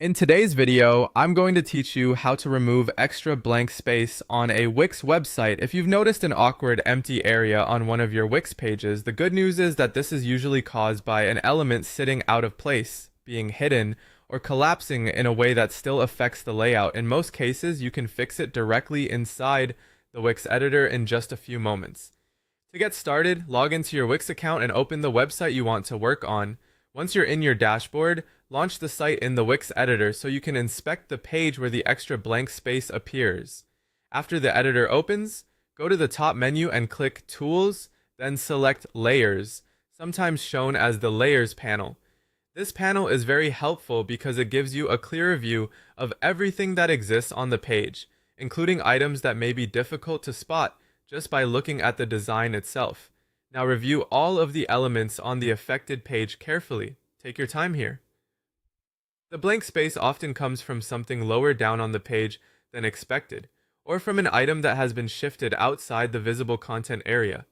In today's video, I'm going to teach you how to remove extra blank space on a Wix website. If you've noticed an awkward empty area on one of your Wix pages, the good news is that this is usually caused by an element sitting out of place, being hidden, or collapsing in a way that still affects the layout. In most cases, you can fix it directly inside the Wix editor in just a few moments. To get started, log into your Wix account and open the website you want to work on. Once you're in your dashboard, launch the site in the Wix editor so you can inspect the page where the extra blank space appears. After the editor opens, go to the top menu and click Tools, then select Layers, sometimes shown as the Layers panel. This panel is very helpful because it gives you a clearer view of everything that exists on the page, including items that may be difficult to spot just by looking at the design itself. Now review all of the elements on the affected page carefully. Take your time here. The blank space often comes from something lower down on the page than expected, or from an item that has been shifted outside the visible content area.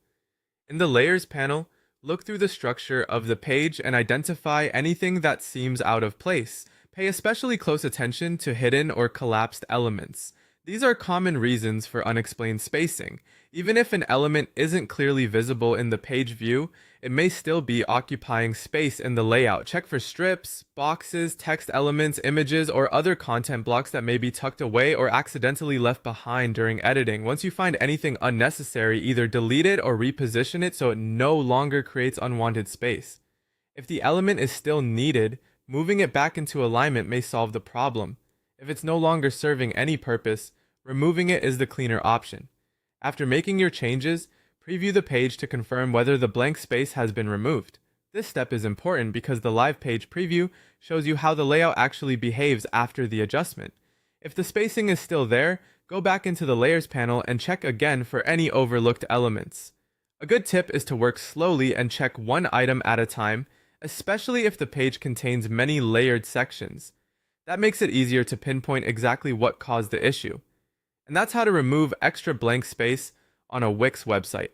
In the Layers panel, look through the structure of the page and identify anything that seems out of place. Pay especially close attention to hidden or collapsed elements. These are common reasons for unexplained spacing. Even if an element isn't clearly visible in the page view, it may still be occupying space in the layout. Check for strips, boxes, text elements, images, or other content blocks that may be tucked away or accidentally left behind during editing. Once you find anything unnecessary, either delete it or reposition it so it no longer creates unwanted space. If the element is still needed, moving it back into alignment may solve the problem. If it's no longer serving any purpose, removing it is the cleaner option. After making your changes, preview the page to confirm whether the blank space has been removed. This step is important because the live page preview shows you how the layout actually behaves after the adjustment. If the spacing is still there, go back into the Layers panel and check again for any overlooked elements. A good tip is to work slowly and check one item at a time, especially if the page contains many layered sections. That makes it easier to pinpoint exactly what caused the issue. And that's how to remove extra blank space on a Wix website.